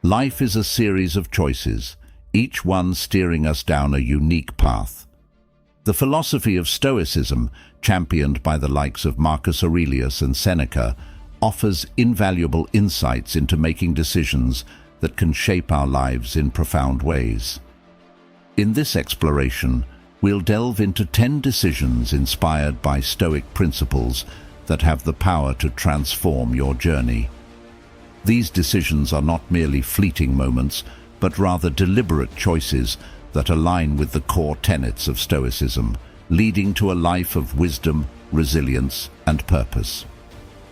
Life is a series of choices, each one steering us down a unique path. The philosophy of Stoicism, championed by the likes of Marcus Aurelius and Seneca, offers invaluable insights into making decisions that can shape our lives in profound ways. In this exploration, we'll delve into 10 decisions inspired by Stoic principles that have the power to transform your journey. These decisions are not merely fleeting moments, but rather deliberate choices that align with the core tenets of Stoicism, leading to a life of wisdom, resilience, and purpose.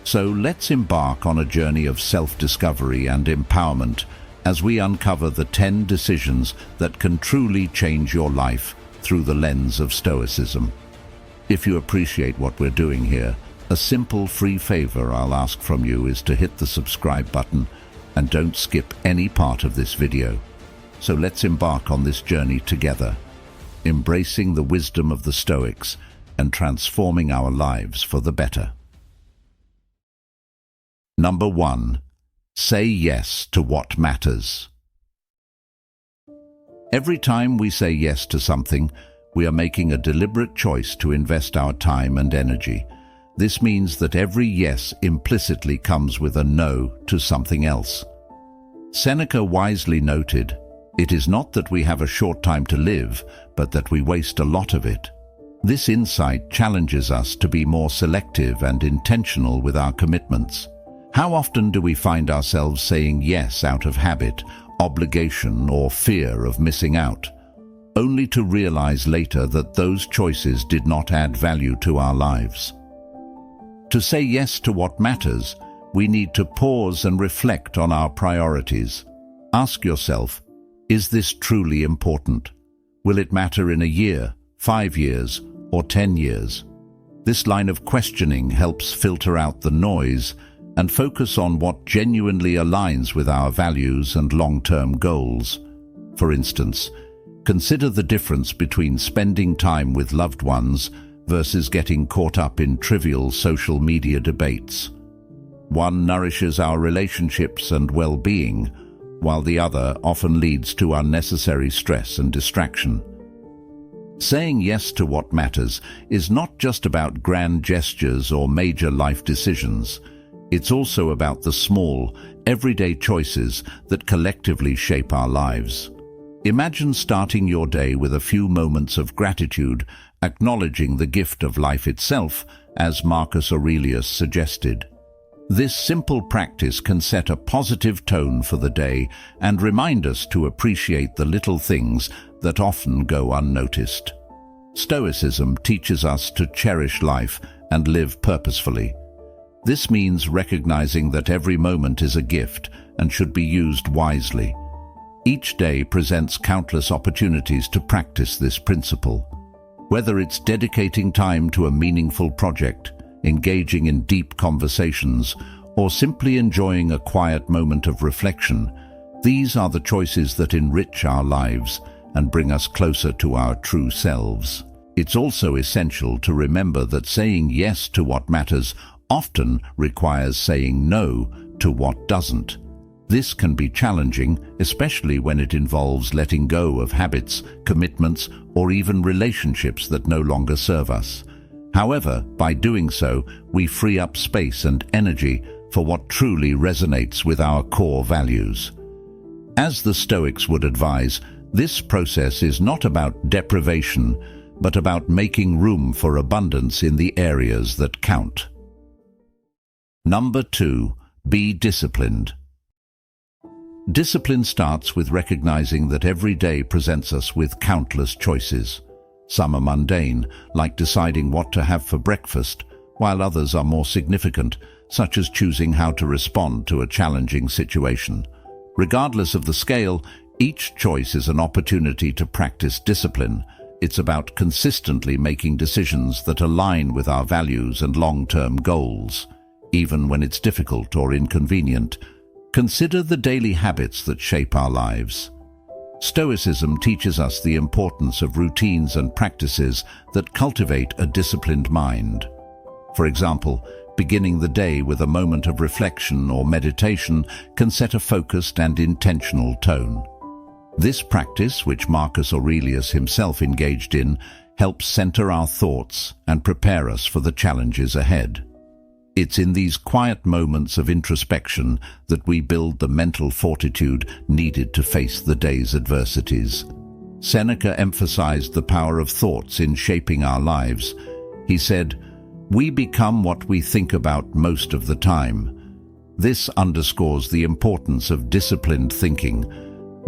So let's embark on a journey of self-discovery and empowerment as we uncover the 10 decisions that can truly change your life through the lens of Stoicism. If you appreciate what we're doing here, a simple free favor I'll ask from you is to hit the subscribe button and don't skip any part of this video. So let's embark on this journey together, embracing the wisdom of the Stoics and transforming our lives for the better. Number 1. Say yes to what matters. Every time we say yes to something, we are making a deliberate choice to invest our time and energy. This means that every yes implicitly comes with a no to something else. Seneca wisely noted, "It is not that we have a short time to live, but that we waste a lot of it." This insight challenges us to be more selective and intentional with our commitments. How often do we find ourselves saying yes out of habit, obligation, or fear of missing out, only to realize later that those choices did not add value to our lives? To say yes to what matters, we need to pause and reflect on our priorities. Ask yourself, is this truly important? Will it matter in a year, 5 years, or 10 years? This line of questioning helps filter out the noise and focus on what genuinely aligns with our values and long-term goals. For instance, consider the difference between spending time with loved ones versus getting caught up in trivial social media debates. One nourishes our relationships and well-being, while the other often leads to unnecessary stress and distraction. Saying yes to what matters is not just about grand gestures or major life decisions. It's also about the small, everyday choices that collectively shape our lives. Imagine starting your day with a few moments of gratitude, acknowledging the gift of life itself, as Marcus Aurelius suggested. This simple practice can set a positive tone for the day and remind us to appreciate the little things that often go unnoticed. Stoicism teaches us to cherish life and live purposefully. This means recognizing that every moment is a gift and should be used wisely. Each day presents countless opportunities to practice this principle. Whether it's dedicating time to a meaningful project, engaging in deep conversations, or simply enjoying a quiet moment of reflection, these are the choices that enrich our lives and bring us closer to our true selves. It's also essential to remember that saying yes to what matters often requires saying no to what doesn't. This can be challenging, especially when it involves letting go of habits, commitments, or even relationships that no longer serve us. However, by doing so, we free up space and energy for what truly resonates with our core values. As the Stoics would advise, this process is not about deprivation, but about making room for abundance in the areas that count. Number 2, be disciplined. Discipline starts with recognizing that every day presents us with countless choices. Some are mundane, like deciding what to have for breakfast, while others are more significant, such as choosing how to respond to a challenging situation. Regardless of the scale, each choice is an opportunity to practice discipline. It's about consistently making decisions that align with our values and long-term goals. Even when it's difficult or inconvenient, consider the daily habits that shape our lives. Stoicism teaches us the importance of routines and practices that cultivate a disciplined mind. For example, Beginning the day with a moment of reflection or meditation can set a focused and intentional tone. This practice, which Marcus Aurelius himself engaged in, helps center our thoughts and prepare us for the challenges ahead. It's in these quiet moments of introspection that we build the mental fortitude needed to face the day's adversities. Seneca emphasized the power of thoughts in shaping our lives. He said, "We become what we think about most of the time." This underscores the importance of disciplined thinking.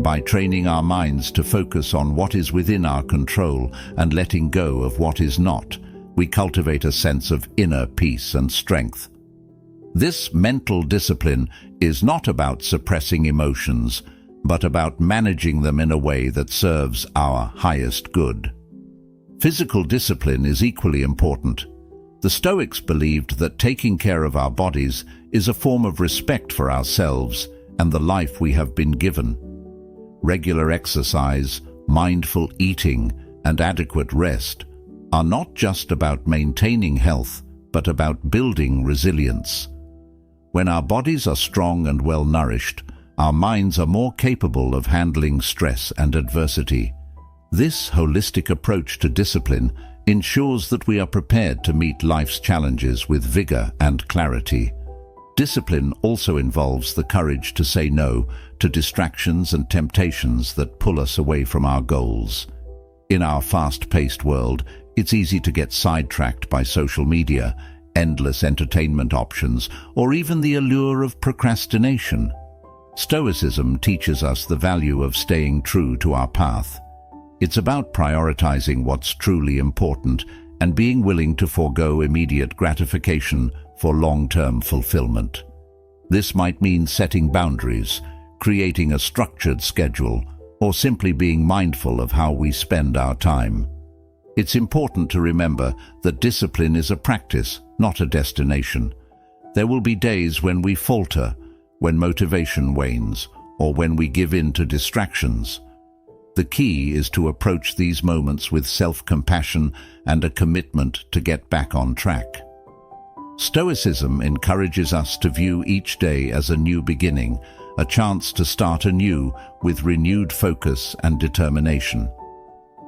By training our minds to focus on what is within our control and letting go of what is not, we cultivate a sense of inner peace and strength. This mental discipline is not about suppressing emotions, but about managing them in a way that serves our highest good. Physical discipline is equally important. The Stoics believed that taking care of our bodies is a form of respect for ourselves and the life we have been given. Regular exercise, mindful eating, and adequate rest are not just about maintaining health, but about building resilience. When our bodies are strong and well-nourished, our minds are more capable of handling stress and adversity. This holistic approach to discipline ensures that we are prepared to meet life's challenges with vigor and clarity. Discipline also involves the courage to say no to distractions and temptations that pull us away from our goals. In our fast-paced world, it's easy to get sidetracked by social media, endless entertainment options, or even the allure of procrastination. Stoicism teaches us the value of staying true to our path. It's about prioritizing what's truly important and being willing to forego immediate gratification for long-term fulfillment. This might mean setting boundaries, creating a structured schedule, or simply being mindful of how we spend our time. It's important to remember that discipline is a practice, not a destination. There will be days when we falter, when motivation wanes, or when we give in to distractions. The key is to approach these moments with self-compassion and a commitment to get back on track. Stoicism encourages us to view each day as a new beginning, a chance to start anew with renewed focus and determination.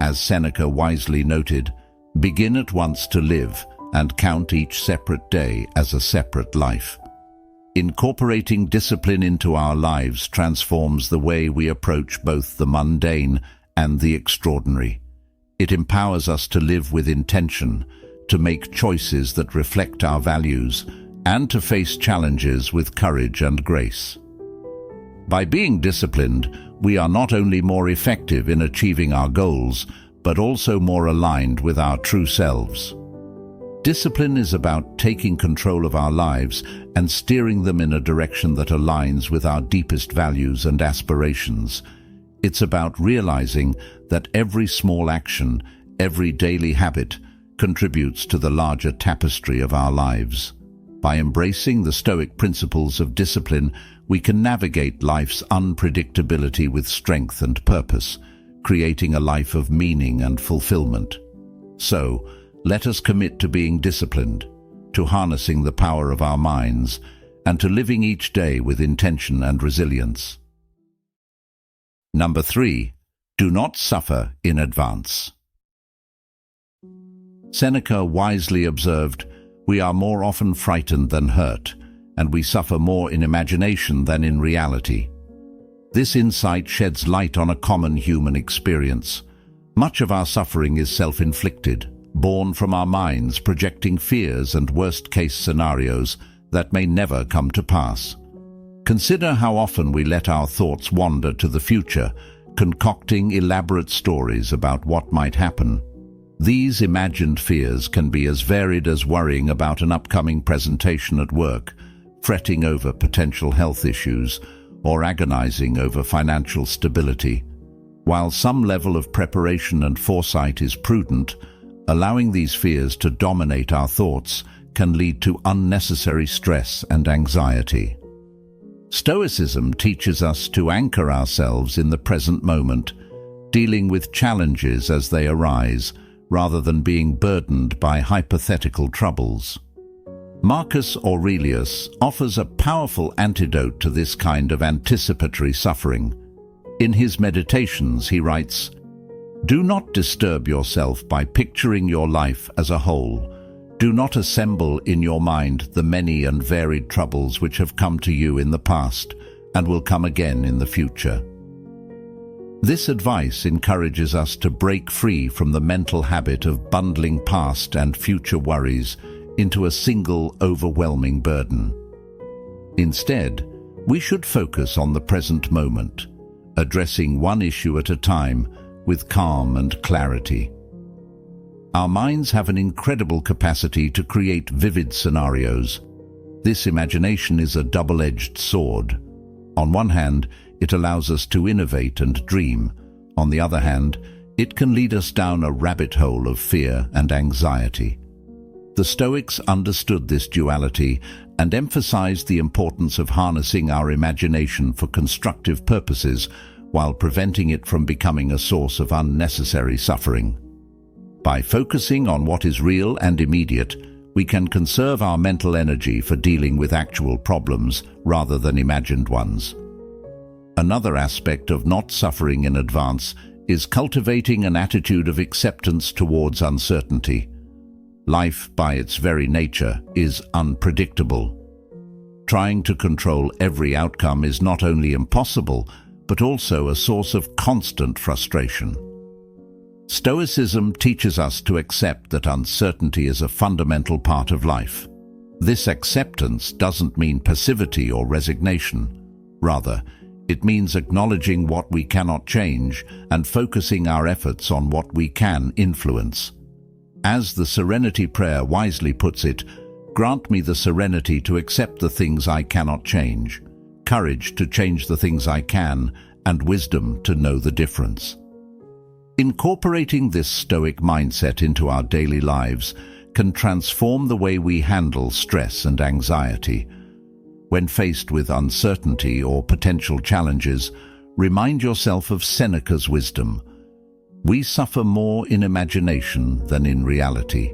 As Seneca wisely noted, "Begin at once to live and count each separate day as a separate life." Incorporating discipline into our lives transforms the way we approach both the mundane and the extraordinary. It empowers us to live with intention, to make choices that reflect our values, and to face challenges with courage and grace. By being disciplined, we are not only more effective in achieving our goals, but also more aligned with our true selves. Discipline is about taking control of our lives and steering them in a direction that aligns with our deepest values and aspirations. It's about realizing that every small action, every daily habit, contributes to the larger tapestry of our lives. By embracing the Stoic principles of discipline, we can navigate life's unpredictability with strength and purpose, creating a life of meaning and fulfillment. So, let us commit to being disciplined, to harnessing the power of our minds, and to living each day with intention and resilience. Number 3, do not suffer in advance. Seneca wisely observed, "We are more often frightened than hurt, and we suffer more in imagination than in reality." This insight sheds light on a common human experience. Much of our suffering is self-inflicted, born from our minds projecting fears and worst-case scenarios that may never come to pass. Consider how often we let our thoughts wander to the future, concocting elaborate stories about what might happen. These imagined fears can be as varied as worrying about an upcoming presentation at work, fretting over potential health issues, or agonizing over financial stability. While some level of preparation and foresight is prudent, allowing these fears to dominate our thoughts can lead to unnecessary stress and anxiety. Stoicism teaches us to anchor ourselves in the present moment, dealing with challenges as they arise, rather than being burdened by hypothetical troubles. Marcus Aurelius offers a powerful antidote to this kind of anticipatory suffering. In his Meditations, he writes, "Do not disturb yourself by picturing your life as a whole. Do not assemble in your mind the many and varied troubles which have come to you in the past and will come again in the future." This advice encourages us to break free from the mental habit of bundling past and future worries into a single overwhelming burden. Instead, we should focus on the present moment, addressing one issue at a time with calm and clarity. Our minds have an incredible capacity to create vivid scenarios. This imagination is a double-edged sword. On one hand, it allows us to innovate and dream. On the other hand, it can lead us down a rabbit hole of fear and anxiety. The Stoics understood this duality and emphasized the importance of harnessing our imagination for constructive purposes while preventing it from becoming a source of unnecessary suffering. By focusing on what is real and immediate, we can conserve our mental energy for dealing with actual problems rather than imagined ones. Another aspect of not suffering in advance is cultivating an attitude of acceptance towards uncertainty. Life, by its very nature, is unpredictable. Trying to control every outcome is not only impossible, but also a source of constant frustration. Stoicism teaches us to accept that uncertainty is a fundamental part of life. This acceptance doesn't mean passivity or resignation. Rather, it means acknowledging what we cannot change and focusing our efforts on what we can influence. As the Serenity Prayer wisely puts it, "Grant me the serenity to accept the things I cannot change, courage to change the things I can, and wisdom to know the difference." Incorporating this Stoic mindset into our daily lives can transform the way we handle stress and anxiety. When faced with uncertainty or potential challenges, remind yourself of Seneca's wisdom. We suffer more in imagination than in reality.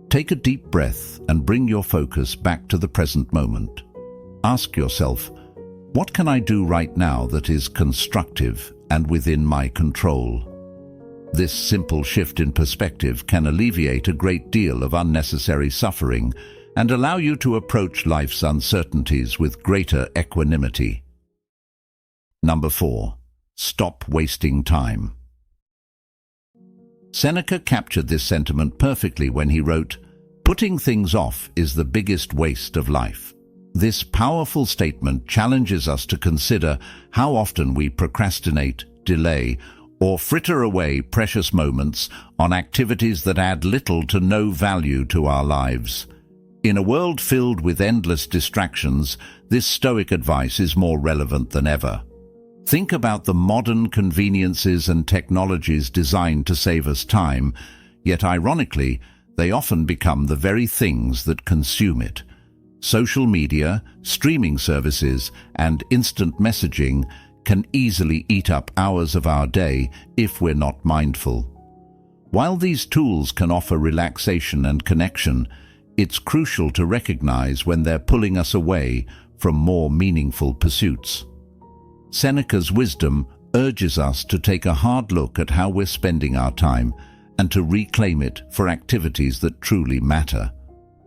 Take a deep breath and bring your focus back to the present moment. Ask yourself, what can I do right now that is constructive and within my control? This simple shift in perspective can alleviate a great deal of unnecessary suffering and allow you to approach life's uncertainties with greater equanimity. Number 4. Stop wasting time. Seneca captured this sentiment perfectly when he wrote, "Putting things off is the biggest waste of life." This powerful statement challenges us to consider how often we procrastinate, delay, or fritter away precious moments on activities that add little to no value to our lives. In a world filled with endless distractions, this Stoic advice is more relevant than ever. Think about the modern conveniences and technologies designed to save us time, yet ironically, they often become the very things that consume it. Social media, streaming services, and instant messaging can easily eat up hours of our day if we're not mindful. While these tools can offer relaxation and connection, it's crucial to recognize when they're pulling us away from more meaningful pursuits. Seneca's wisdom urges us to take a hard look at how we're spending our time and to reclaim it for activities that truly matter.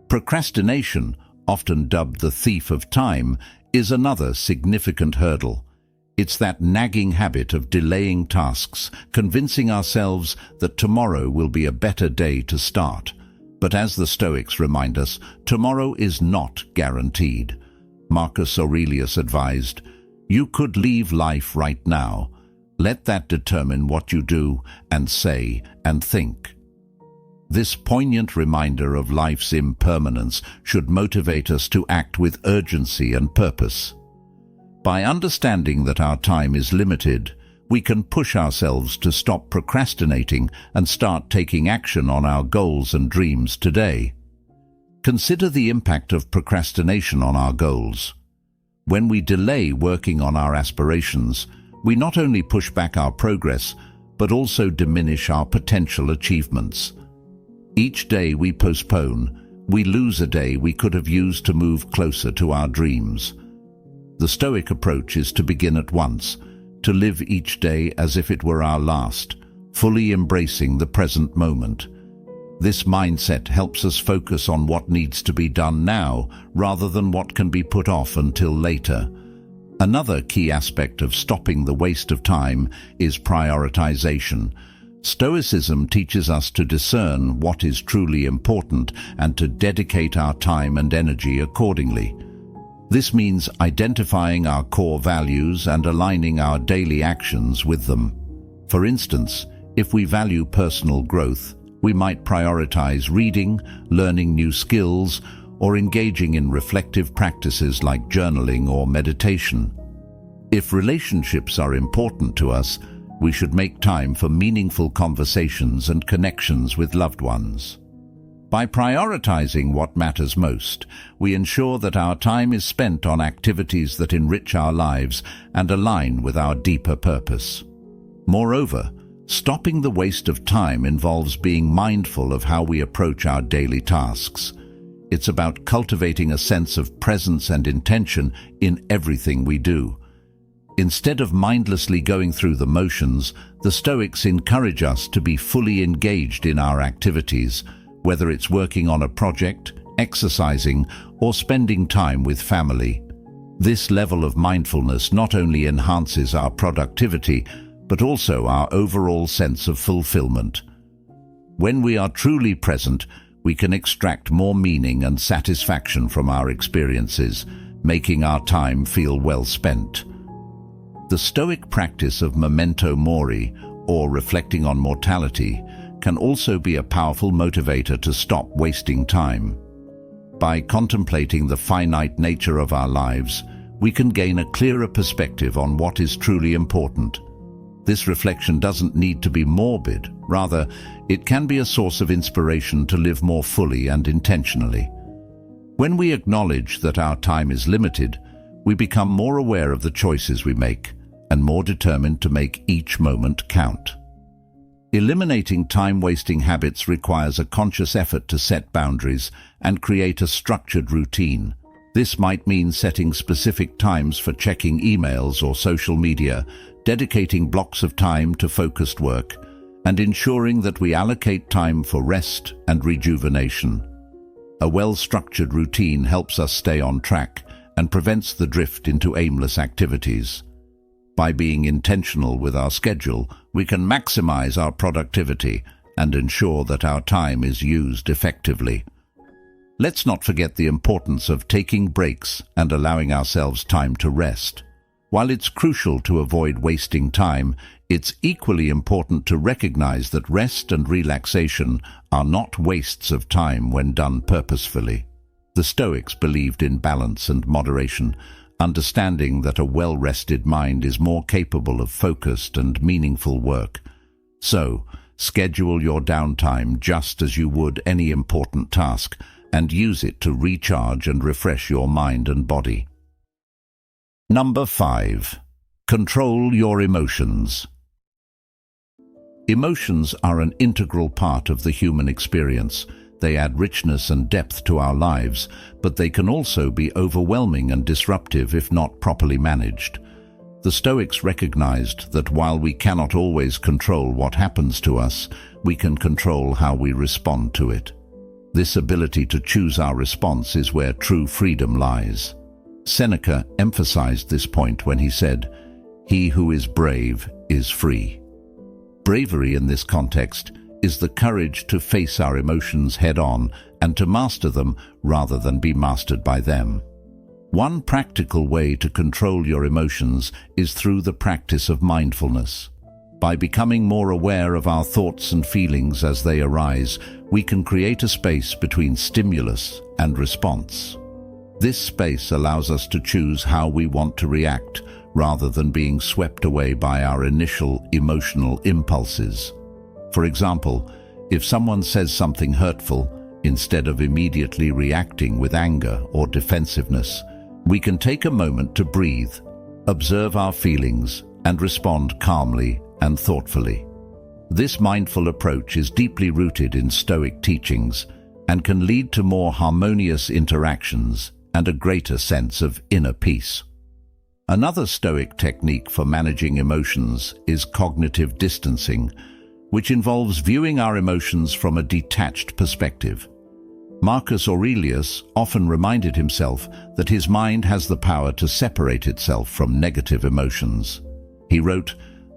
Procrastination, often dubbed the thief of time, is another significant hurdle. It's that nagging habit of delaying tasks, convincing ourselves that tomorrow will be a better day to start. But as the Stoics remind us, tomorrow is not guaranteed. Marcus Aurelius advised, "You could leave life right now. Let that determine what you do and say and think." This poignant reminder of life's impermanence should motivate us to act with urgency and purpose. By understanding that our time is limited, we can push ourselves to stop procrastinating and start taking action on our goals and dreams today. Consider the impact of procrastination on our goals. When we delay working on our aspirations, we not only push back our progress, but also diminish our potential achievements. Each day we postpone, we lose a day we could have used to move closer to our dreams. The Stoic approach is to begin at once, to live each day as if it were our last, fully embracing the present moment. This mindset helps us focus on what needs to be done now rather than what can be put off until later. Another key aspect of stopping the waste of time is prioritization. Stoicism teaches us to discern what is truly important and to dedicate our time and energy accordingly. This means identifying our core values and aligning our daily actions with them. For instance, if we value personal growth, we might prioritize reading, learning new skills, or engaging in reflective practices like journaling or meditation. If relationships are important to us, we should make time for meaningful conversations and connections with loved ones. By prioritizing what matters most, we ensure that our time is spent on activities that enrich our lives and align with our deeper purpose. Moreover, stopping the waste of time involves being mindful of how we approach our daily tasks. It's about cultivating a sense of presence and intention in everything we do. Instead of mindlessly going through the motions, the Stoics encourage us to be fully engaged in our activities, whether it's working on a project, exercising, or spending time with family. This level of mindfulness not only enhances our productivity, but also our overall sense of fulfillment. When we are truly present, we can extract more meaning and satisfaction from our experiences, making our time feel well spent. The Stoic practice of memento mori, or reflecting on mortality, can also be a powerful motivator to stop wasting time. By contemplating the finite nature of our lives, we can gain a clearer perspective on what is truly important. This reflection doesn't need to be morbid. Rather, it can be a source of inspiration to live more fully and intentionally. When we acknowledge that our time is limited, we become more aware of the choices we make and more determined to make each moment count. Eliminating time-wasting habits requires a conscious effort to set boundaries and create a structured routine. This might mean setting specific times for checking emails or social media, dedicating blocks of time to focused work, and ensuring that we allocate time for rest and rejuvenation. A well-structured routine helps us stay on track and prevents the drift into aimless activities. By being intentional with our schedule, we can maximize our productivity and ensure that our time is used effectively. Let's not forget the importance of taking breaks and allowing ourselves time to rest. While it's crucial to avoid wasting time, it's equally important to recognize that rest and relaxation are not wastes of time when done purposefully. The Stoics believed in balance and moderation, understanding that a well-rested mind is more capable of focused and meaningful work. So, schedule your downtime just as you would any important task, and use it to recharge and refresh your mind and body. Number 5. Control your emotions. Emotions are an integral part of the human experience. They add richness and depth to our lives, but they can also be overwhelming and disruptive if not properly managed. The Stoics recognized that while we cannot always control what happens to us, we can control how we respond to it. This ability to choose our response is where true freedom lies. Seneca emphasized this point when he said, "He who is brave is free." Bravery in this context is the courage to face our emotions head-on and to master them rather than be mastered by them. One practical way to control your emotions is through the practice of mindfulness. By becoming more aware of our thoughts and feelings as they arise, we can create a space between stimulus and response. This space allows us to choose how we want to react rather than being swept away by our initial emotional impulses. For example, if someone says something hurtful, instead of immediately reacting with anger or defensiveness, we can take a moment to breathe, observe our feelings, and respond calmly and thoughtfully. This mindful approach is deeply rooted in Stoic teachings, and can lead to more harmonious interactions and a greater sense of inner peace. Another Stoic technique for managing emotions is cognitive distancing, which involves viewing our emotions from a detached perspective. Marcus Aurelius often reminded himself that his mind has the power to separate itself from negative emotions. He wrote,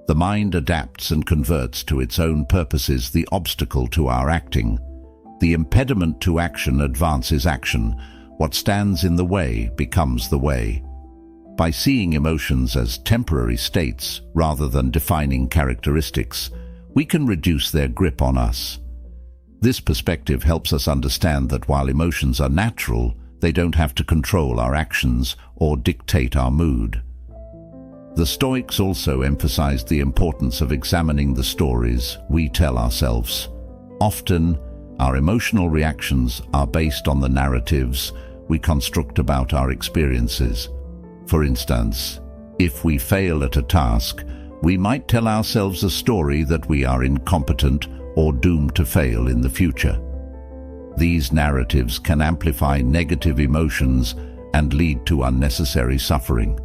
"The mind adapts and converts to its own purposes the obstacle to our acting. The impediment to action advances action. What stands in the way becomes the way." By seeing emotions as temporary states rather than defining characteristics, we can reduce their grip on us. This perspective helps us understand that while emotions are natural, they don't have to control our actions or dictate our mood. The Stoics also emphasized the importance of examining the stories we tell ourselves. Often, our emotional reactions are based on the narratives we construct about our experiences. For instance, if we fail at a task, we might tell ourselves a story that we are incompetent or doomed to fail in the future. These narratives can amplify negative emotions and lead to unnecessary suffering.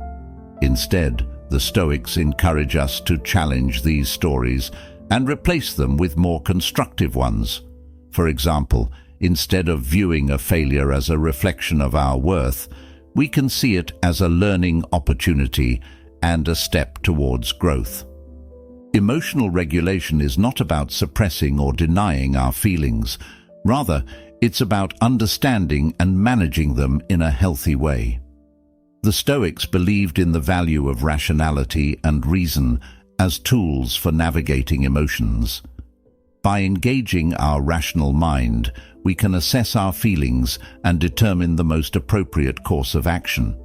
Instead, the Stoics encourage us to challenge these stories and replace them with more constructive ones. For example, instead of viewing a failure as a reflection of our worth, we can see it as a learning opportunity and a step towards growth. Emotional regulation is not about suppressing or denying our feelings. Rather, it's about understanding and managing them in a healthy way. The Stoics believed in the value of rationality and reason as tools for navigating emotions. By engaging our rational mind, we can assess our feelings and determine the most appropriate course of action.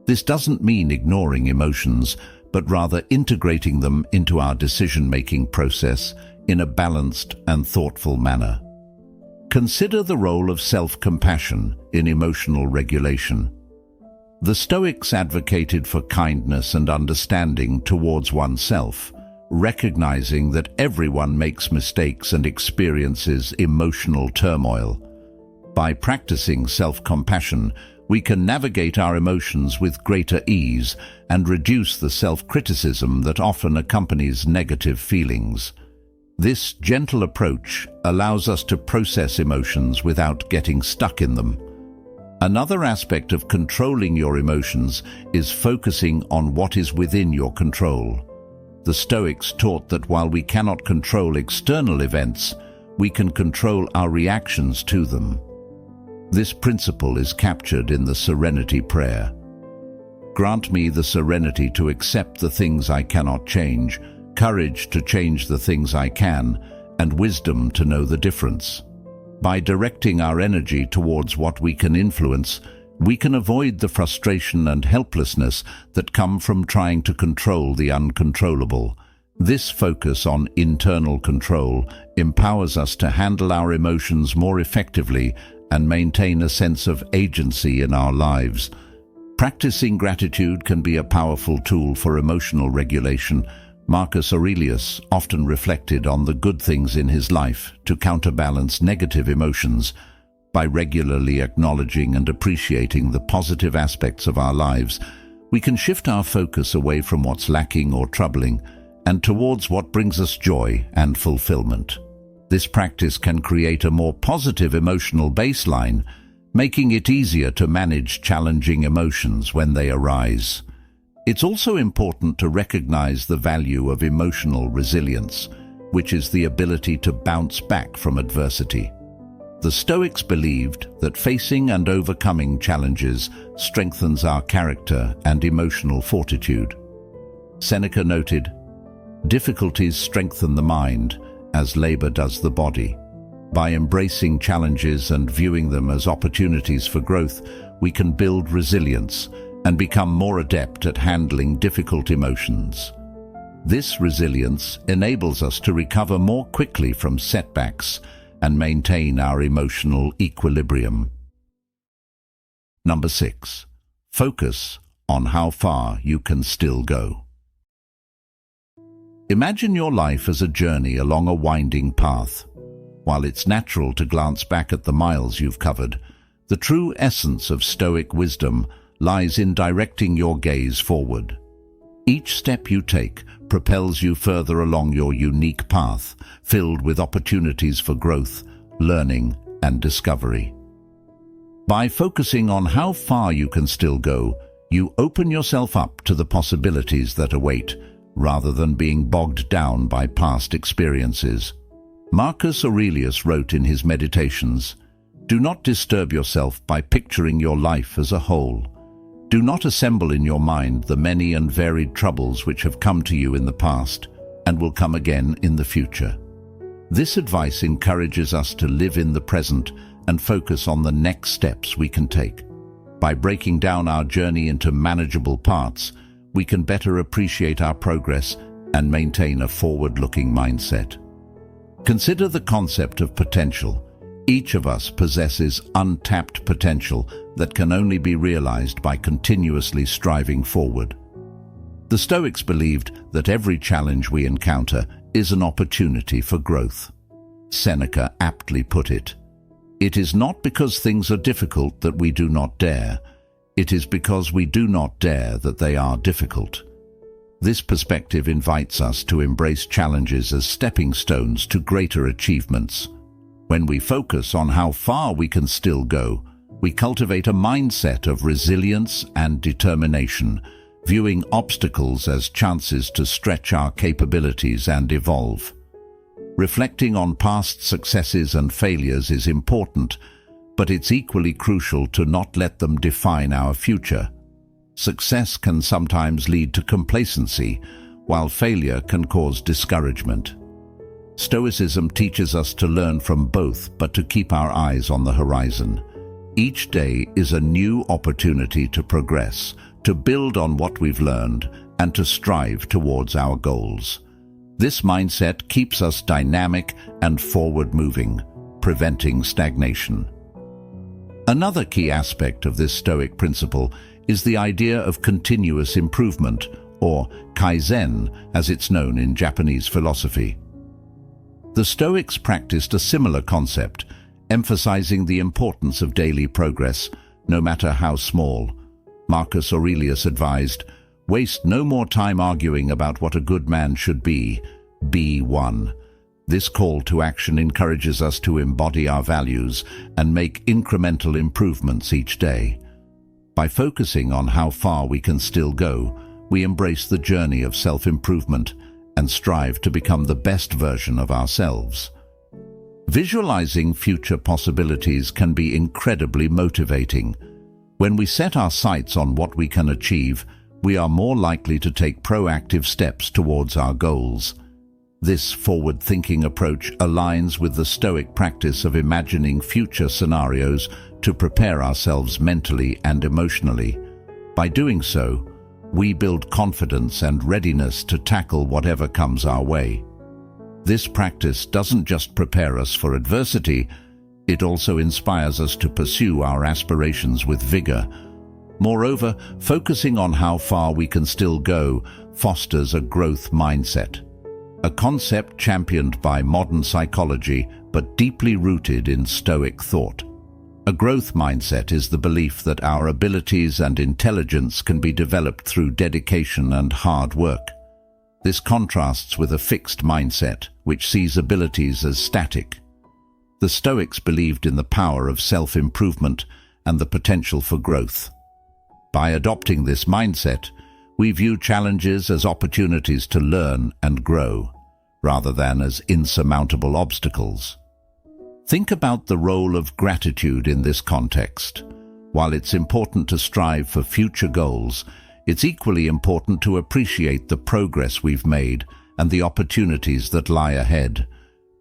This doesn't mean ignoring emotions, but rather integrating them into our decision-making process in a balanced and thoughtful manner. Consider the role of self-compassion in emotional regulation. The Stoics advocated for kindness and understanding towards oneself, recognizing that everyone makes mistakes and experiences emotional turmoil. By practicing self-compassion, we can navigate our emotions with greater ease and reduce the self-criticism that often accompanies negative feelings. This gentle approach allows us to process emotions without getting stuck in them. Another aspect of controlling your emotions is focusing on what is within your control. The Stoics taught that while we cannot control external events, we can control our reactions to them. This principle is captured in the Serenity Prayer. Grant me the serenity to accept the things I cannot change, courage to change the things I can, and wisdom to know the difference. By directing our energy towards what we can influence, we can avoid the frustration and helplessness that come from trying to control the uncontrollable. This focus on internal control empowers us to handle our emotions more effectively and maintain a sense of agency in our lives. Practicing gratitude can be a powerful tool for emotional regulation. Marcus Aurelius often reflected on the good things in his life to counterbalance negative emotions. By regularly acknowledging and appreciating the positive aspects of our lives, we can shift our focus away from what's lacking or troubling and towards what brings us joy and fulfillment. This practice can create a more positive emotional baseline, making it easier to manage challenging emotions when they arise. It's also important to recognize the value of emotional resilience, which is the ability to bounce back from adversity. The Stoics believed that facing and overcoming challenges strengthens our character and emotional fortitude. Seneca noted, "Difficulties strengthen the mind, as labor does the body." By embracing challenges and viewing them as opportunities for growth, we can build resilience and become more adept at handling difficult emotions. This resilience enables us to recover more quickly from setbacks and maintain our emotional equilibrium. Number 6. Focus on how far you can still go. Imagine your life as a journey along a winding path. While it's natural to glance back at the miles you've covered, the true essence of Stoic wisdom lies in directing your gaze forward. Each step you take propels you further along your unique path, filled with opportunities for growth, learning, and discovery. By focusing on how far you can still go, you open yourself up to the possibilities that await, rather than being bogged down by past experiences. Marcus Aurelius wrote in his Meditations, "Do not disturb yourself by picturing your life as a whole. Do not assemble in your mind the many and varied troubles which have come to you in the past and will come again in the future." This advice encourages us to live in the present and focus on the next steps we can take. By breaking down our journey into manageable parts, we can better appreciate our progress and maintain a forward-looking mindset. Consider the concept of potential. Each of us possesses untapped potential that can only be realized by continuously striving forward. The Stoics believed that every challenge we encounter is an opportunity for growth. Seneca aptly put it, "It is not because things are difficult that we do not dare. It is because we do not dare that they are difficult." This perspective invites us to embrace challenges as stepping stones to greater achievements. When we focus on how far we can still go, we cultivate a mindset of resilience and determination, viewing obstacles as chances to stretch our capabilities and evolve. Reflecting on past successes and failures is important, but it's equally crucial to not let them define our future. Success can sometimes lead to complacency, while failure can cause discouragement. Stoicism teaches us to learn from both, but to keep our eyes on the horizon. Each day is a new opportunity to progress, to build on what we've learned, and to strive towards our goals. This mindset keeps us dynamic and forward-moving, preventing stagnation. Another key aspect of this Stoic principle is the idea of continuous improvement, or kaizen, as it's known in Japanese philosophy. The Stoics practiced a similar concept, emphasizing the importance of daily progress, no matter how small. Marcus Aurelius advised, "Waste no more time arguing about what a good man should be one." This call to action encourages us to embody our values and make incremental improvements each day. By focusing on how far we can still go, we embrace the journey of self-improvement and strive to become the best version of ourselves. Visualizing future possibilities can be incredibly motivating. When we set our sights on what we can achieve, we are more likely to take proactive steps towards our goals. This forward-thinking approach aligns with the Stoic practice of imagining future scenarios to prepare ourselves mentally and emotionally. By doing so, we build confidence and readiness to tackle whatever comes our way. This practice doesn't just prepare us for adversity, it also inspires us to pursue our aspirations with vigor. Moreover, focusing on how far we can still go fosters a growth mindset, a concept championed by modern psychology but deeply rooted in Stoic thought. A growth mindset is the belief that our abilities and intelligence can be developed through dedication and hard work. This contrasts with a fixed mindset, which sees abilities as static. The Stoics believed in the power of self-improvement and the potential for growth. By adopting this mindset, we view challenges as opportunities to learn and grow, rather than as insurmountable obstacles. Think about the role of gratitude in this context. While it's important to strive for future goals, it's equally important to appreciate the progress we've made and the opportunities that lie ahead.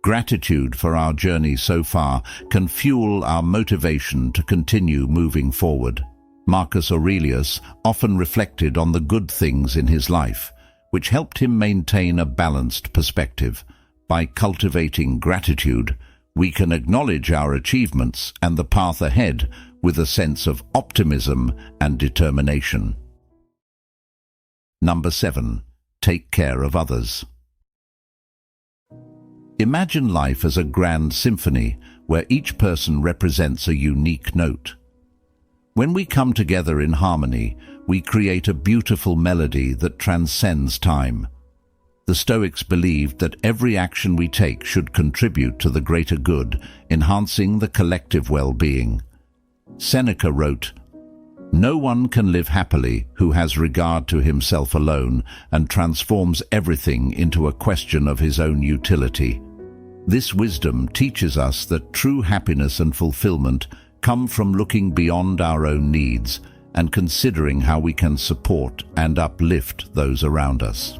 Gratitude for our journey so far can fuel our motivation to continue moving forward. Marcus Aurelius often reflected on the good things in his life, which helped him maintain a balanced perspective. By cultivating gratitude, we can acknowledge our achievements and the path ahead with a sense of optimism and determination. Number 7. Take care of others. Imagine life as a grand symphony where each person represents a unique note. When we come together in harmony, we create a beautiful melody that transcends time. The Stoics believed that every action we take should contribute to the greater good, enhancing the collective well-being. Seneca wrote, "No one can live happily who has regard to himself alone and transforms everything into a question of his own utility." This wisdom teaches us that true happiness and fulfillment come from looking beyond our own needs and considering how we can support and uplift those around us.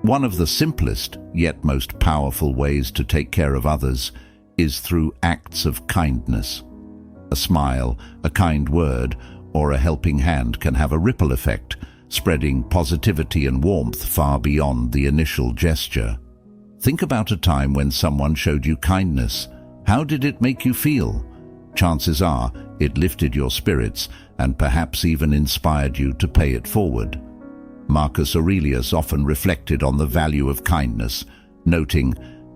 One of the simplest, yet most powerful ways to take care of others is through acts of kindness. A smile, a kind word, or a helping hand can have a ripple effect, spreading positivity and warmth far beyond the initial gesture. Think about a time when someone showed you kindness. How did it make you feel? Chances are it lifted your spirits and perhaps even inspired you to pay it forward. Marcus Aurelius often reflected on the value of kindness, noting,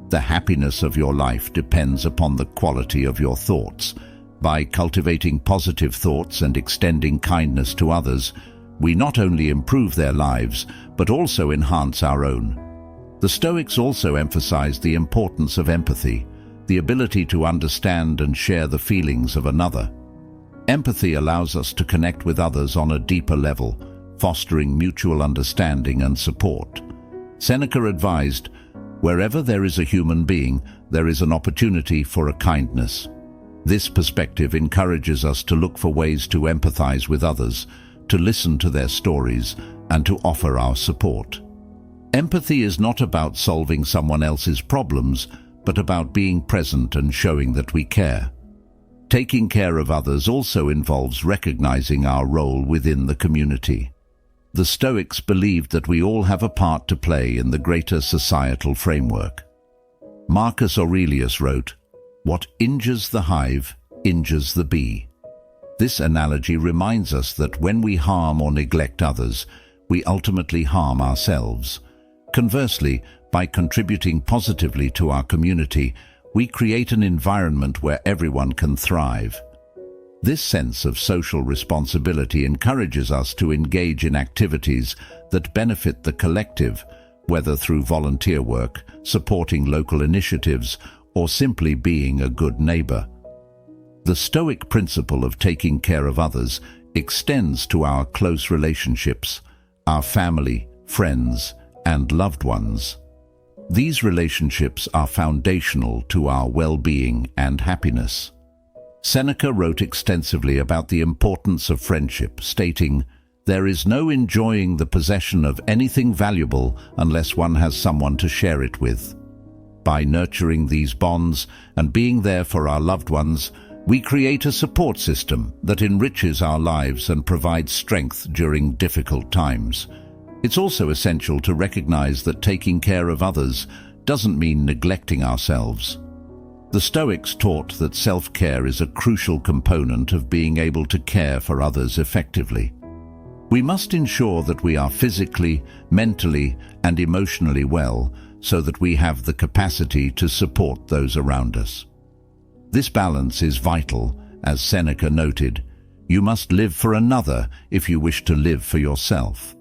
"The happiness of your life depends upon the quality of your thoughts. By cultivating positive thoughts and extending kindness to others, we not only improve their lives, but also enhance our own." The Stoics also emphasized the importance of empathy, the ability to understand and share the feelings of another. Empathy allows us to connect with others on a deeper level, fostering mutual understanding and support. Seneca advised, "Wherever there is a human being, there is an opportunity for a kindness." This perspective encourages us to look for ways to empathize with others, to listen to their stories, and to offer our support. Empathy is not about solving someone else's problems, but about being present and showing that we care. Taking care of others also involves recognizing our role within the community. The Stoics believed that we all have a part to play in the greater societal framework. Marcus Aurelius wrote, "What injures the hive injures the bee." This analogy reminds us that when we harm or neglect others, we ultimately harm ourselves. Conversely, by contributing positively to our community, we create an environment where everyone can thrive. This sense of social responsibility encourages us to engage in activities that benefit the collective, whether through volunteer work, supporting local initiatives, or simply being a good neighbor. The Stoic principle of taking care of others extends to our close relationships, our family, friends, and loved ones. These relationships are foundational to our well-being and happiness. Seneca wrote extensively about the importance of friendship, stating, "There is no enjoying the possession of anything valuable unless one has someone to share it with." By nurturing these bonds and being there for our loved ones, we create a support system that enriches our lives and provides strength during difficult times. It's also essential to recognize that taking care of others doesn't mean neglecting ourselves. The Stoics taught that self-care is a crucial component of being able to care for others effectively. We must ensure that we are physically, mentally, and emotionally well so that we have the capacity to support those around us. This balance is vital, as Seneca noted, "You must live for another if you wish to live for yourself."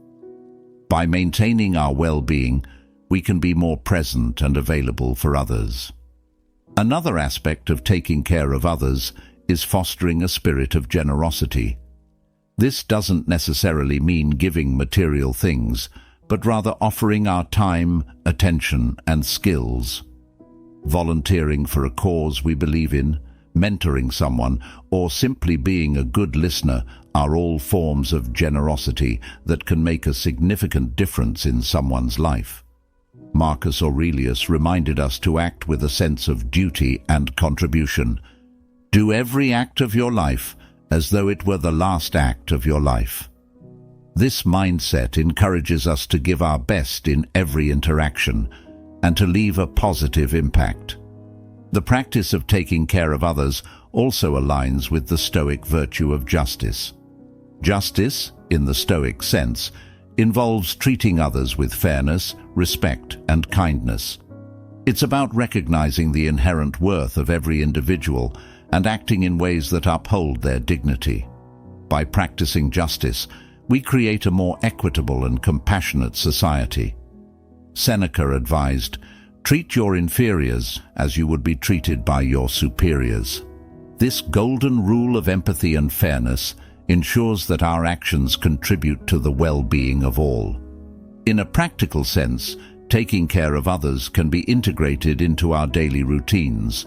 By maintaining our well-being, we can be more present and available for others. Another aspect of taking care of others is fostering a spirit of generosity. This doesn't necessarily mean giving material things, but rather offering our time, attention, and skills. Volunteering for a cause we believe in, mentoring someone, or simply being a good listener are all forms of generosity that can make a significant difference in someone's life. Marcus Aurelius reminded us to act with a sense of duty and contribution. Do every act of your life as though it were the last act of your life. This mindset encourages us to give our best in every interaction and to leave a positive impact. The practice of taking care of others also aligns with the Stoic virtue of justice. Justice, in the Stoic sense, involves treating others with fairness, respect, and kindness. It's about recognizing the inherent worth of every individual and acting in ways that uphold their dignity. By practicing justice, we create a more equitable and compassionate society. Seneca advised, "Treat your inferiors as you would be treated by your superiors." This golden rule of empathy and fairness ensures that our actions contribute to the well-being of all. In a practical sense, taking care of others can be integrated into our daily routines.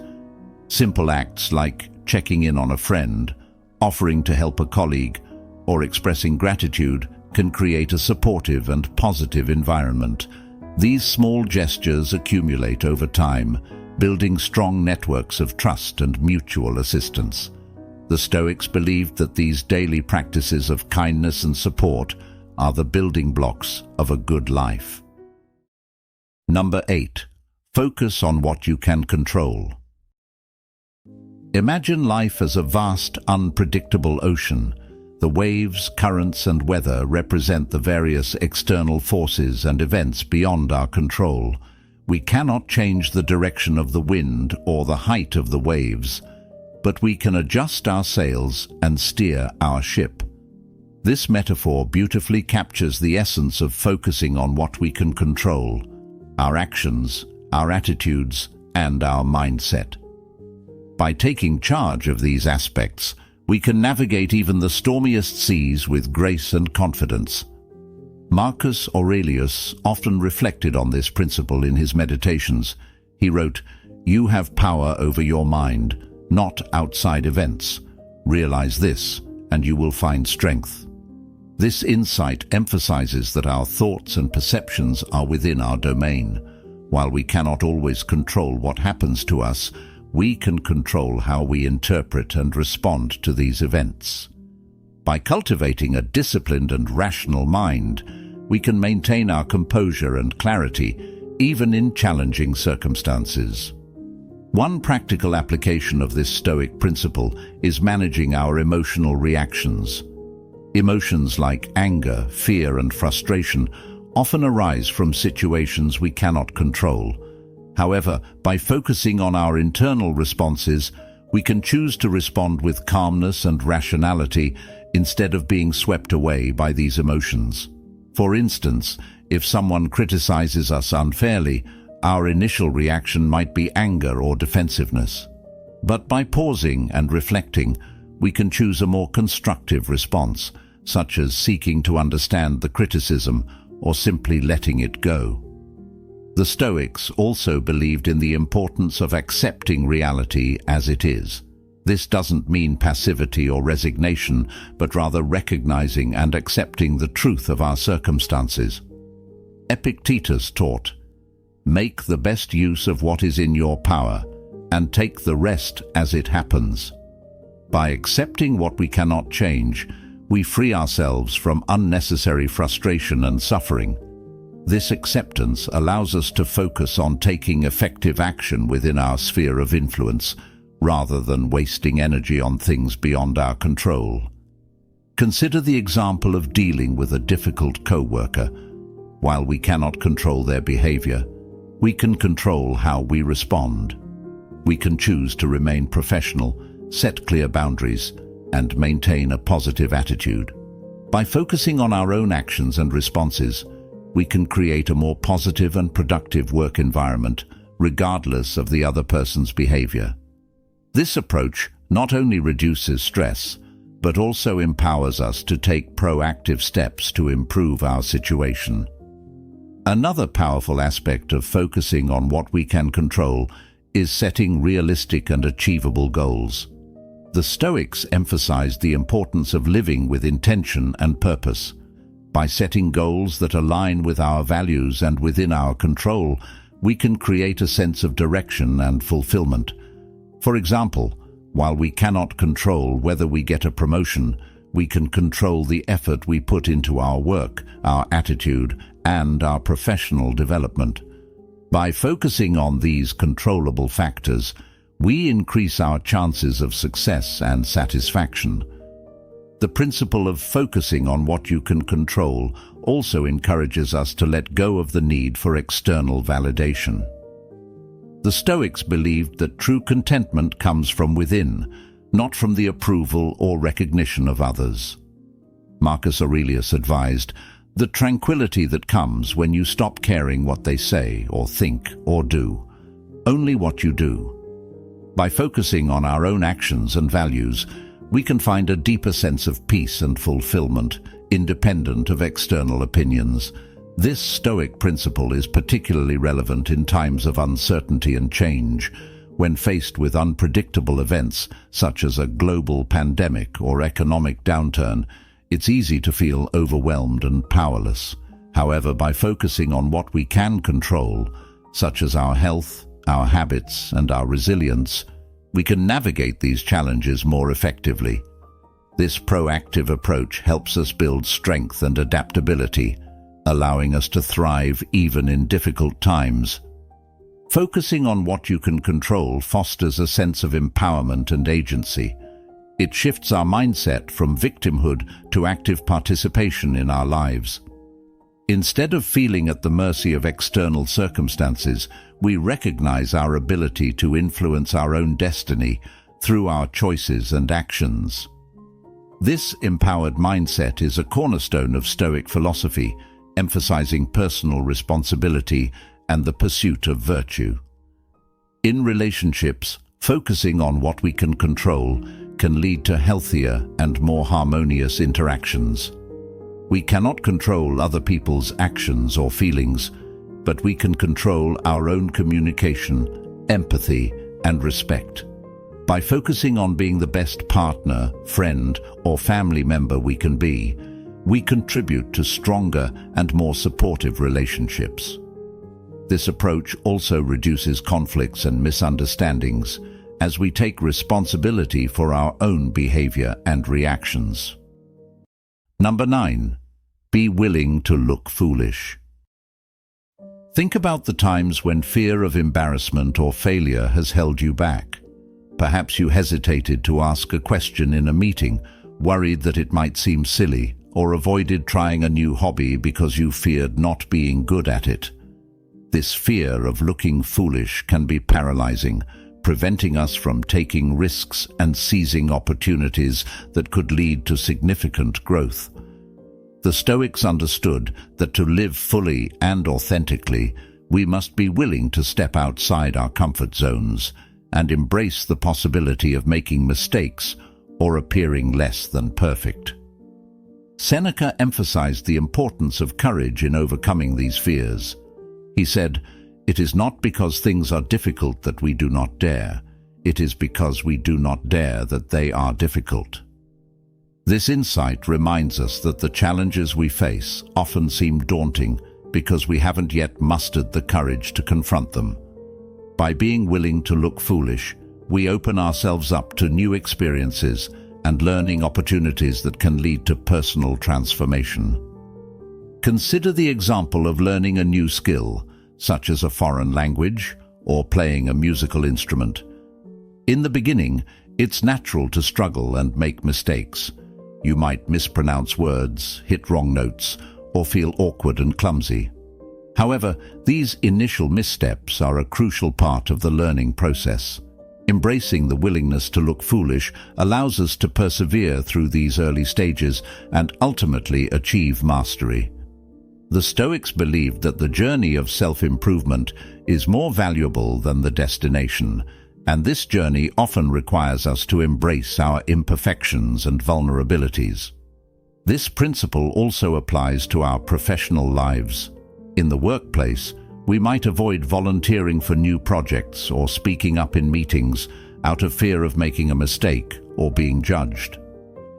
Simple acts like checking in on a friend, offering to help a colleague, or expressing gratitude can create a supportive and positive environment. These small gestures accumulate over time, building strong networks of trust and mutual assistance. The Stoics believed that these daily practices of kindness and support are the building blocks of a good life. Number 8. Focus on what you can control. Imagine life as a vast, unpredictable ocean. The waves, currents, and weather represent the various external forces and events beyond our control. We cannot change the direction of the wind or the height of the waves, but we can adjust our sails and steer our ship. This metaphor beautifully captures the essence of focusing on what we can control: our actions, our attitudes, and our mindset. By taking charge of these aspects, we can navigate even the stormiest seas with grace and confidence. Marcus Aurelius often reflected on this principle in his meditations. He wrote, "You have power over your mind, not outside events. Realize this, and you will find strength." This insight emphasizes that our thoughts and perceptions are within our domain. While we cannot always control what happens to us, we can control how we interpret and respond to these events. By cultivating a disciplined and rational mind, we can maintain our composure and clarity, even in challenging circumstances. One practical application of this Stoic principle is managing our emotional reactions. Emotions like anger, fear, and frustration often arise from situations we cannot control. However, by focusing on our internal responses, we can choose to respond with calmness and rationality instead of being swept away by these emotions. For instance, if someone criticizes us unfairly, our initial reaction might be anger or defensiveness. But by pausing and reflecting, we can choose a more constructive response, such as seeking to understand the criticism or simply letting it go. The Stoics also believed in the importance of accepting reality as it is. This doesn't mean passivity or resignation, but rather recognizing and accepting the truth of our circumstances. Epictetus taught, "Make the best use of what is in your power, and take the rest as it happens." By accepting what we cannot change, we free ourselves from unnecessary frustration and suffering. This acceptance allows us to focus on taking effective action within our sphere of influence, rather than wasting energy on things beyond our control. Consider the example of dealing with a difficult co-worker. While we cannot control their behavior, we can control how we respond. We can choose to remain professional, set clear boundaries, and maintain a positive attitude. By focusing on our own actions and responses, we can create a more positive and productive work environment, regardless of the other person's behavior. This approach not only reduces stress, but also empowers us to take proactive steps to improve our situation. Another powerful aspect of focusing on what we can control is setting realistic and achievable goals. The Stoics emphasized the importance of living with intention and purpose. By setting goals that align with our values and within our control, we can create a sense of direction and fulfillment. For example, while we cannot control whether we get a promotion, we can control the effort we put into our work, our attitude, and our professional development. By focusing on these controllable factors, we increase our chances of success and satisfaction. The principle of focusing on what you can control also encourages us to let go of the need for external validation. The Stoics believed that true contentment comes from within, not from the approval or recognition of others. Marcus Aurelius advised, "The tranquility that comes when you stop caring what they say or think or do, only what you do." By focusing on our own actions and values, we can find a deeper sense of peace and fulfillment, independent of external opinions. This Stoic principle is particularly relevant in times of uncertainty and change, when faced with unpredictable events such as a global pandemic or economic downturn. It's easy to feel overwhelmed and powerless. However, by focusing on what we can control, such as our health, our habits, and our resilience, we can navigate these challenges more effectively. This proactive approach helps us build strength and adaptability, allowing us to thrive even in difficult times. Focusing on what you can control fosters a sense of empowerment and agency. It shifts our mindset from victimhood to active participation in our lives. Instead of feeling at the mercy of external circumstances, we recognize our ability to influence our own destiny through our choices and actions. This empowered mindset is a cornerstone of Stoic philosophy, emphasizing personal responsibility and the pursuit of virtue. In relationships, focusing on what we can control can lead to healthier and more harmonious interactions. We cannot control other people's actions or feelings, but we can control our own communication, empathy, and respect. By focusing on being the best partner, friend, or family member we can be, we contribute to stronger and more supportive relationships. This approach also reduces conflicts and misunderstandings, as we take responsibility for our own behavior and reactions. Number 9. Be willing to look foolish. Think about the times when fear of embarrassment or failure has held you back. Perhaps you hesitated to ask a question in a meeting, worried that it might seem silly, or avoided trying a new hobby because you feared not being good at it. This fear of looking foolish can be paralyzing, preventing us from taking risks and seizing opportunities that could lead to significant growth. The Stoics understood that to live fully and authentically, we must be willing to step outside our comfort zones and embrace the possibility of making mistakes or appearing less than perfect. Seneca emphasized the importance of courage in overcoming these fears. He said, "It is not because things are difficult that we do not dare. It is because we do not dare that they are difficult." This insight reminds us that the challenges we face often seem daunting because we haven't yet mustered the courage to confront them. By being willing to look foolish, we open ourselves up to new experiences and learning opportunities that can lead to personal transformation. Consider the example of learning a new skill, such as a foreign language or playing a musical instrument. In the beginning, it's natural to struggle and make mistakes. You might mispronounce words, hit wrong notes, or feel awkward and clumsy. However, these initial missteps are a crucial part of the learning process. Embracing the willingness to look foolish allows us to persevere through these early stages and ultimately achieve mastery. The Stoics believed that the journey of self-improvement is more valuable than the destination, and this journey often requires us to embrace our imperfections and vulnerabilities. This principle also applies to our professional lives. In the workplace, we might avoid volunteering for new projects or speaking up in meetings out of fear of making a mistake or being judged.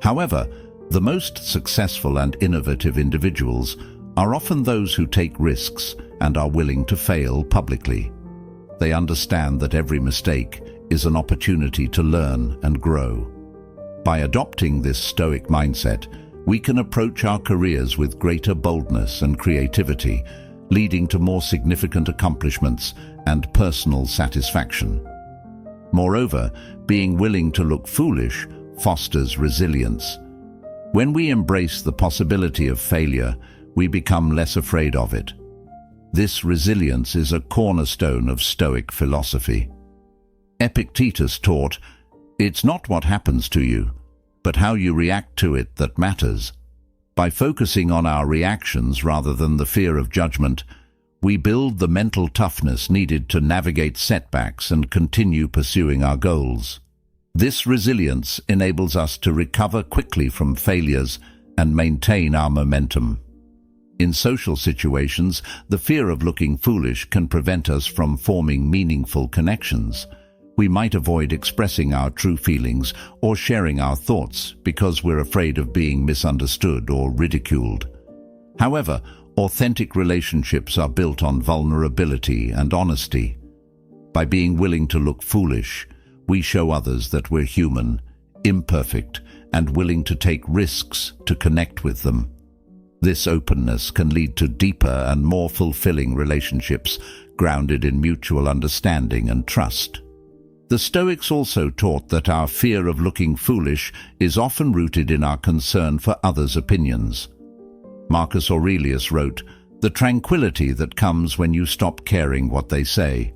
However, the most successful and innovative individuals are often those who take risks and are willing to fail publicly. They understand that every mistake is an opportunity to learn and grow. By adopting this Stoic mindset, we can approach our careers with greater boldness and creativity, leading to more significant accomplishments and personal satisfaction. Moreover, being willing to look foolish fosters resilience. When we embrace the possibility of failure, we become less afraid of it. This resilience is a cornerstone of Stoic philosophy. Epictetus taught, "It's not what happens to you, but how you react to it that matters." By focusing on our reactions rather than the fear of judgment, we build the mental toughness needed to navigate setbacks and continue pursuing our goals. This resilience enables us to recover quickly from failures and maintain our momentum. In social situations, the fear of looking foolish can prevent us from forming meaningful connections. We might avoid expressing our true feelings or sharing our thoughts because we're afraid of being misunderstood or ridiculed. However, authentic relationships are built on vulnerability and honesty. By being willing to look foolish, we show others that we're human, imperfect, and willing to take risks to connect with them. This openness can lead to deeper and more fulfilling relationships grounded in mutual understanding and trust. The Stoics also taught that our fear of looking foolish is often rooted in our concern for others' opinions. Marcus Aurelius wrote, "The tranquility that comes when you stop caring what they say,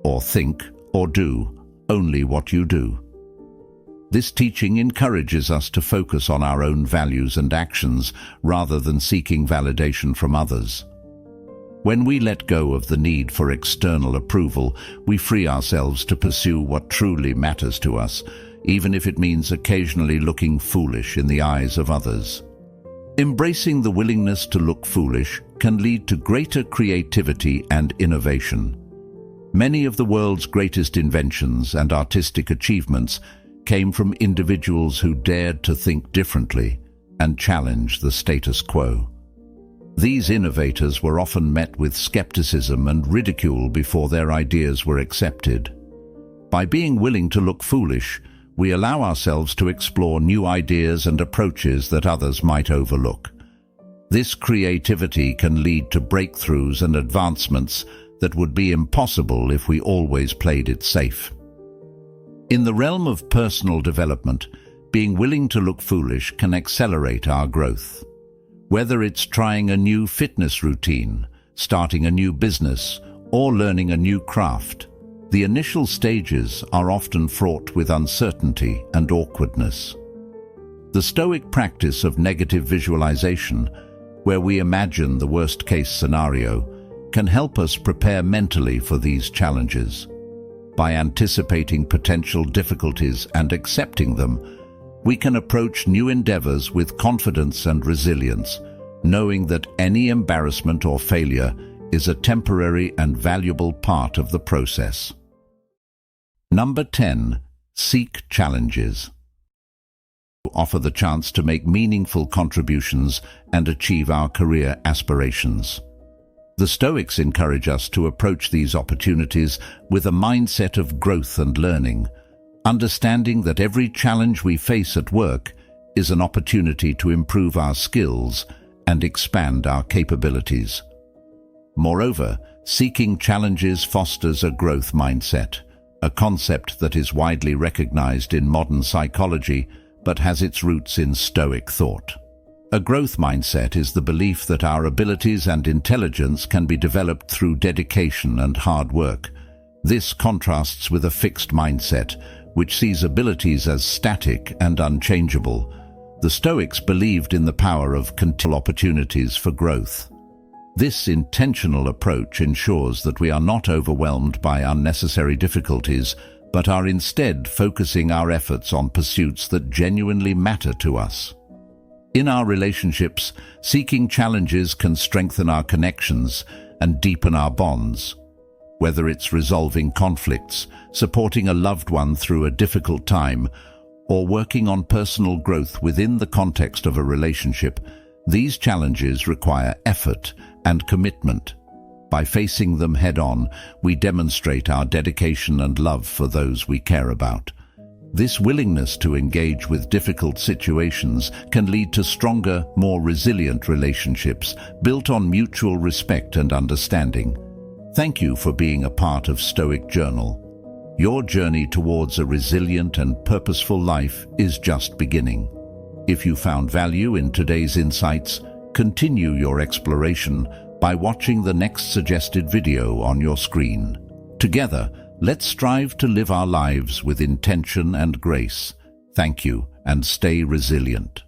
or think, or do, only what you do." This teaching encourages us to focus on our own values and actions rather than seeking validation from others. When we let go of the need for external approval, we free ourselves to pursue what truly matters to us, even if it means occasionally looking foolish in the eyes of others. Embracing the willingness to look foolish can lead to greater creativity and innovation. Many of the world's greatest inventions and artistic achievements came from individuals who dared to think differently and challenge the status quo. These innovators were often met with skepticism and ridicule before their ideas were accepted. By being willing to look foolish, we allow ourselves to explore new ideas and approaches that others might overlook. This creativity can lead to breakthroughs and advancements that would be impossible if we always played it safe. In the realm of personal development, being willing to look foolish can accelerate our growth. Whether it's trying a new fitness routine, starting a new business, or learning a new craft, the initial stages are often fraught with uncertainty and awkwardness. The Stoic practice of negative visualization, where we imagine the worst-case scenario, can help us prepare mentally for these challenges. By anticipating potential difficulties and accepting them, we can approach new endeavors with confidence and resilience, knowing that any embarrassment or failure is a temporary and valuable part of the process. Number 10. Seek challenges. Offer the chance to make meaningful contributions and achieve our career aspirations. The Stoics encourage us to approach these opportunities with a mindset of growth and learning, understanding that every challenge we face at work is an opportunity to improve our skills and expand our capabilities. Moreover, seeking challenges fosters a growth mindset, a concept that is widely recognized in modern psychology but has its roots in Stoic thought. A growth mindset is the belief that our abilities and intelligence can be developed through dedication and hard work. This contrasts with a fixed mindset, which sees abilities as static and unchangeable. The Stoics believed in the power of continual opportunities for growth. This intentional approach ensures that we are not overwhelmed by unnecessary difficulties, but are instead focusing our efforts on pursuits that genuinely matter to us. In our relationships, seeking challenges can strengthen our connections and deepen our bonds. Whether it's resolving conflicts, supporting a loved one through a difficult time, or working on personal growth within the context of a relationship, these challenges require effort and commitment. By facing them head-on, we demonstrate our dedication and love for those we care about. This willingness to engage with difficult situations can lead to stronger, more resilient relationships built on mutual respect and understanding. Thank you for being a part of Stoic Journal. Your journey towards a resilient and purposeful life is just beginning. If you found value in today's insights, continue your exploration by watching the next suggested video on your screen. Together, let's strive to live our lives with intention and grace. Thank you, and stay resilient.